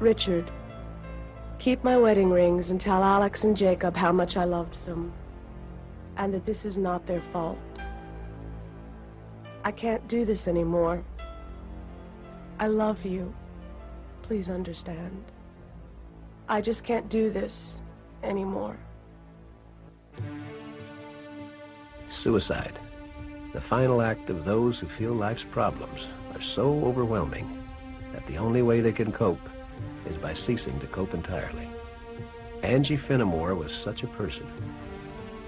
Richard, keep my wedding rings and tell Alex and Jacob how much I loved them, and that this is not their fault. I can't do this anymore. I love you. Please understand. I just can't do this anymore. Suicide, the final act of those who feel life's problems are so overwhelming that the only way they can cope is by ceasing to cope entirely. Angie Fenimore was such a person.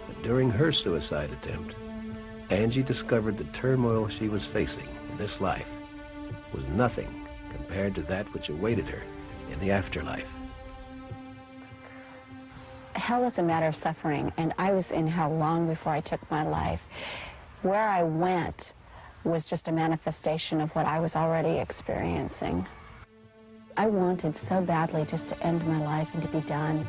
But during her suicide attempt, Angie discovered the turmoil she was facing in this life was nothing compared to that which awaited her in the afterlife. Hell is a matter of suffering, and I was in hell long before I took my life. Where I went was just a manifestation of what I was already experiencing. I wanted so badly just to end my life and to be done,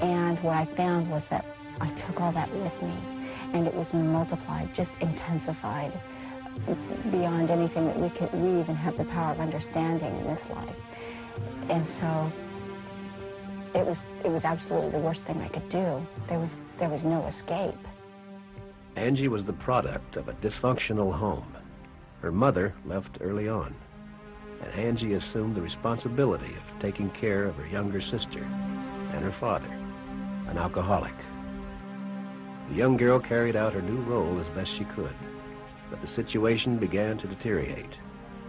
and what I found was that I took all that with me, and it was multiplied, just intensified beyond anything that we even have the power of understanding in this life. And so it was absolutely the worst thing I could do. There was no escape. Angie was the product of a dysfunctional home. Her mother left early on, and Angie assumed the responsibility of taking care of her younger sister and her father, an alcoholic. The young girl carried out her new role as best she could, but the situation began to deteriorate,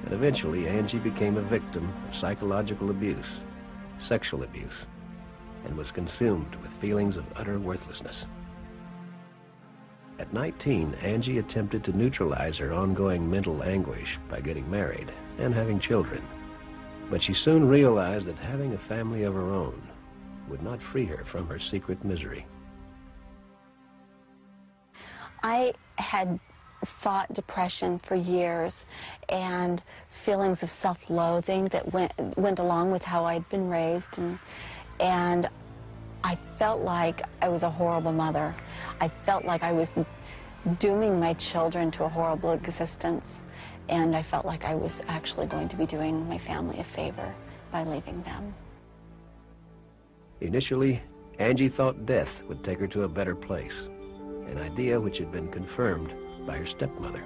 and eventually Angie became a victim of psychological abuse, sexual abuse, and was consumed with feelings of utter worthlessness. At 19, Angie attempted to neutralize her ongoing mental anguish by getting married and having children. But she soon realized that having a family of her own would not free her from her secret misery. I had fought depression for years and feelings of self-loathing that went along with how I'd been raised, and I felt like I was a horrible mother. I felt like I was dooming my children to a horrible existence, and I felt like I was actually going to be doing my family a favor by leaving them. Initially, Angie thought death would take her to a better place, an idea which had been confirmed by her stepmother.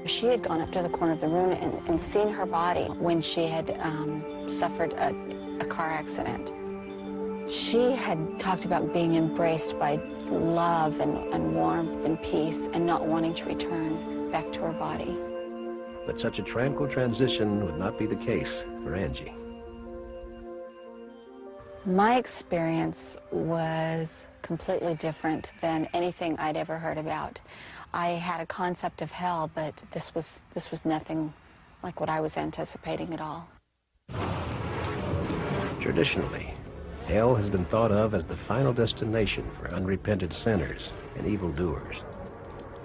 She had gone up to the corner of the room and seen her body when she had suffered a car accident. She had talked about being embraced by love and warmth and peace and not wanting to return back to her body. But such a tranquil transition would not be the case for Angie. My experience was completely different than anything I'd ever heard about. I had a concept of hell, but this was nothing like what I was anticipating at all. Traditionally, hell has been thought of as the final destination for unrepented sinners and evildoers.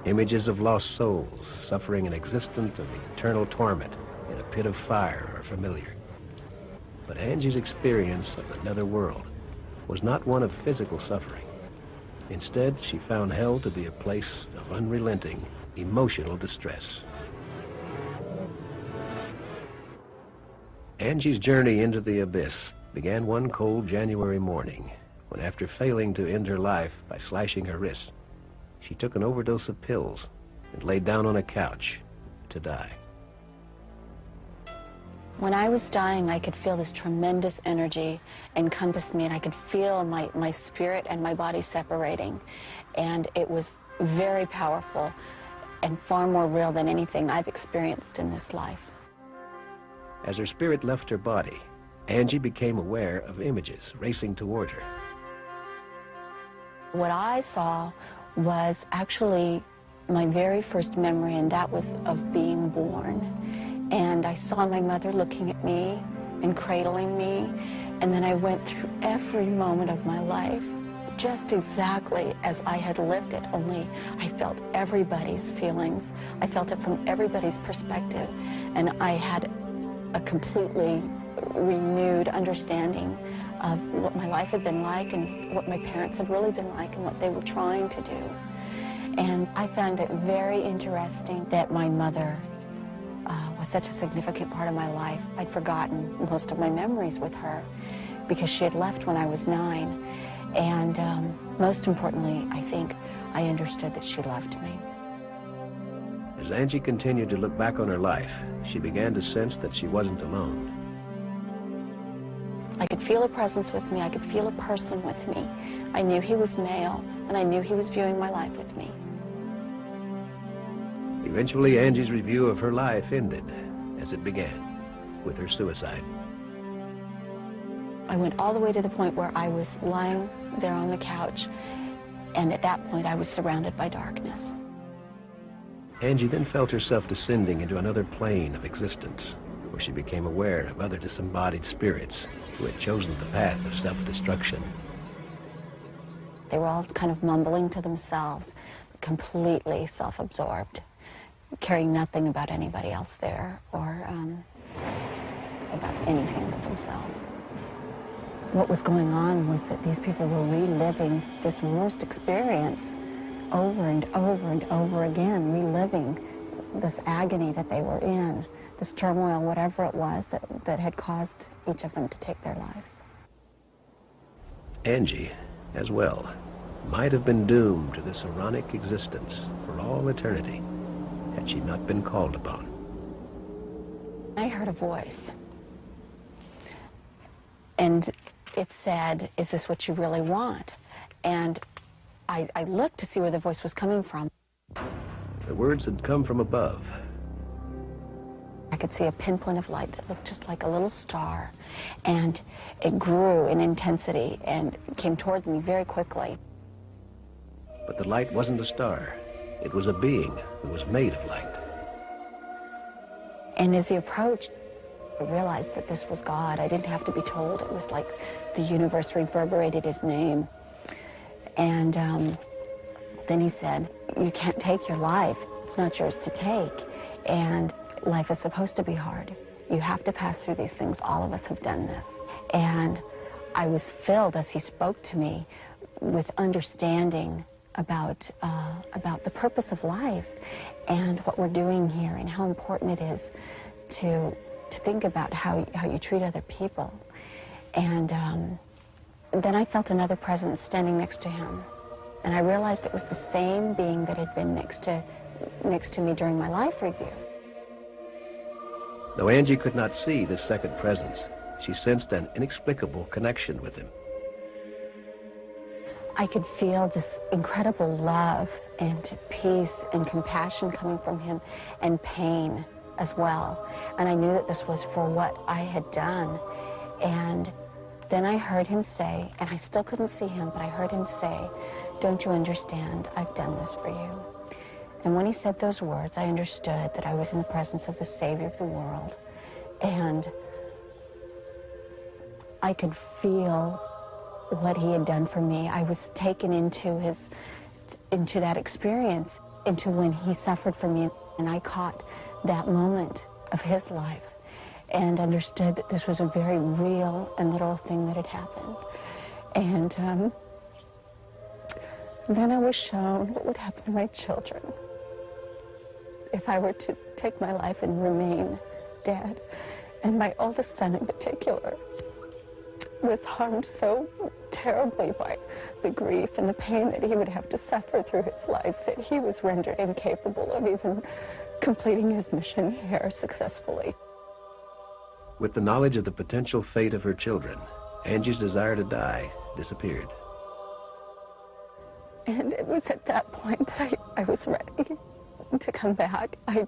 Images of lost souls suffering an existence of eternal torment in a pit of fire are familiar. But Angie's experience of the netherworld was not one of physical suffering. Instead, she found hell to be a place of unrelenting emotional distress. Angie's journey into the abyss began one cold January morning when, after failing to end her life by slashing her wrist, she took an overdose of pills and laid down on a couch to die. When I was dying, I could feel this tremendous energy encompass me, and I could feel my spirit and my body separating. And it was very powerful and far more real than anything I've experienced in this life. As her spirit left her body, Angie became aware of images racing toward her. What I saw was actually my very first memory, and that was of being born. And I saw my mother looking at me and cradling me, and then I went through every moment of my life just exactly as I had lived it, only I felt everybody's feelings. I felt it from everybody's perspective, and I had a completely renewed understanding of what my life had been like and what my parents had really been like and what they were trying to do. And I found it very interesting that my mother was such a significant part of my life. I'd forgotten most of my memories with her because she had left when I was 9. And most importantly, I think I understood that she loved me. As Angie continued to look back on her life, she began to sense that she wasn't alone. I could feel a presence with me. I could feel a person with me. I knew he was male, and I knew he was viewing my life with me. Eventually, Angie's review of her life ended, as it began, with her suicide. I went all the way to the point where I was lying there on the couch, and at that point I was surrounded by darkness. Angie then felt herself descending into another plane of existence, where she became aware of other disembodied spirits who had chosen the path of self-destruction. They were all kind of mumbling to themselves, completely self-absorbed, caring nothing about anybody else there or about anything but themselves. What was going on was that these people were reliving this worst experience over and over and over again, reliving this agony that they were in, this turmoil, whatever it was that had caused each of them to take their lives. Angie, as well, might have been doomed to this ironic existence for all eternity had she not been called upon. I heard a voice, and it said, "Is this what you really want?" And I looked to see where the voice was coming from. The words had come from above. I could see a pinpoint of light that looked just like a little star, and it grew in intensity and came toward me very quickly. But the light wasn't a star. It was a being who was made of light. And as he approached, I realized that this was God. I didn't have to be told. It was like the universe reverberated his name. And then he said, "You can't take your life. It's not yours to take. And life is supposed to be hard. You have to pass through these things. All of us have done this." And I was filled, as he spoke to me, with understanding about the purpose of life and what we're doing here and how important it is to think about how you treat other people. And then I felt another presence standing next to him. And I realized it was the same being that had been next to me during my life review. Though Angie could not see this second presence, she sensed an inexplicable connection with him. I could feel this incredible love and peace and compassion coming from him, and pain as well. And I knew that this was for what I had done. And then I heard him say, and I still couldn't see him, but I heard him say, "Don't you understand? I've done this for you." And when he said those words, I understood that I was in the presence of the Savior of the world. And I could feel what he had done for me. I was taken into that experience, into when he suffered for me. And I caught that moment of his life and understood that this was a very real and literal thing that had happened. And then I was shown what would happen to my children if I were to take my life and remain dead. And my oldest son in particular was harmed so terribly by the grief and the pain that he would have to suffer through his life that he was rendered incapable of even completing his mission here successfully. With the knowledge of the potential fate of her children, Angie's desire to die disappeared. And it was at that point that I was ready to come back. I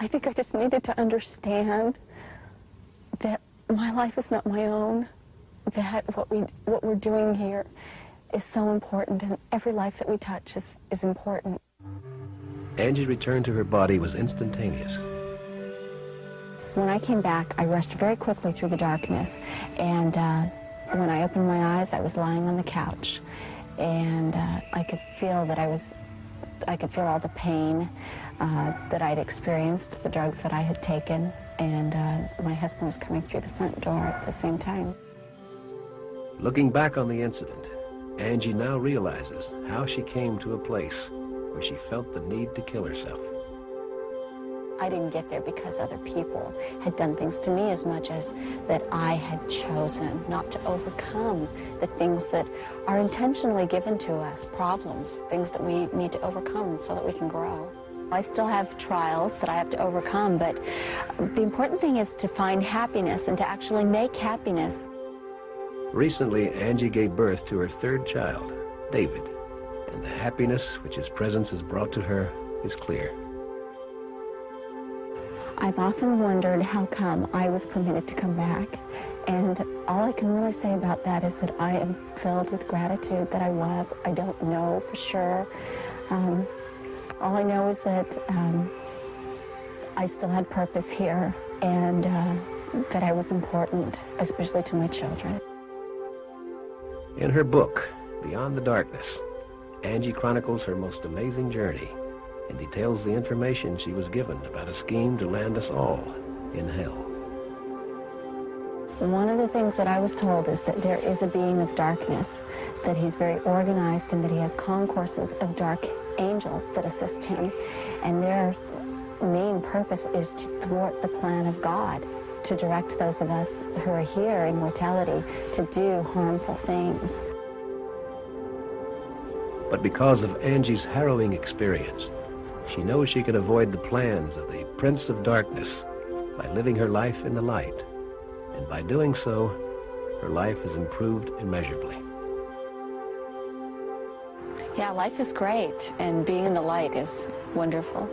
think I just needed to understand that my life is not my own, that what we're doing here is so important, and every life that we touch is important. Angie's return to her body was instantaneous. When I came back, I rushed very quickly through the darkness, and when I opened my eyes, I was lying on the couch, and I could feel all the pain that I'd experienced, the drugs that I had taken, and my husband was coming through the front door at the same time. Looking back on the incident, Angie now realizes how she came to a place where she felt the need to kill herself. I didn't get there because other people had done things to me as much as that I had chosen not to overcome the things that are intentionally given to us, problems, things that we need to overcome so that we can grow. I still have trials that I have to overcome, but the important thing is to find happiness and to actually make happiness. Recently, Angie gave birth to her third child, David, and the happiness which his presence has brought to her is clear. I've often wondered how come I was permitted to come back, and all I can really say about that is that I am filled with gratitude that I was. I don't know for sure. All I know is that I still had purpose here, and that I was important, especially to my children. In her book, Beyond the Darkness, Angie chronicles her most amazing journey and details the information she was given about a scheme to land us all in hell. One of the things that I was told is that there is a being of darkness, that he's very organized and that he has concourses of dark angels that assist him, and their main purpose is to thwart the plan of God, to direct those of us who are here in mortality to do harmful things. But because of Angie's harrowing experience, she knows she can avoid the plans of the Prince of Darkness by living her life in the light. And by doing so, her life has improved immeasurably. Yeah, life is great, and being in the light is wonderful.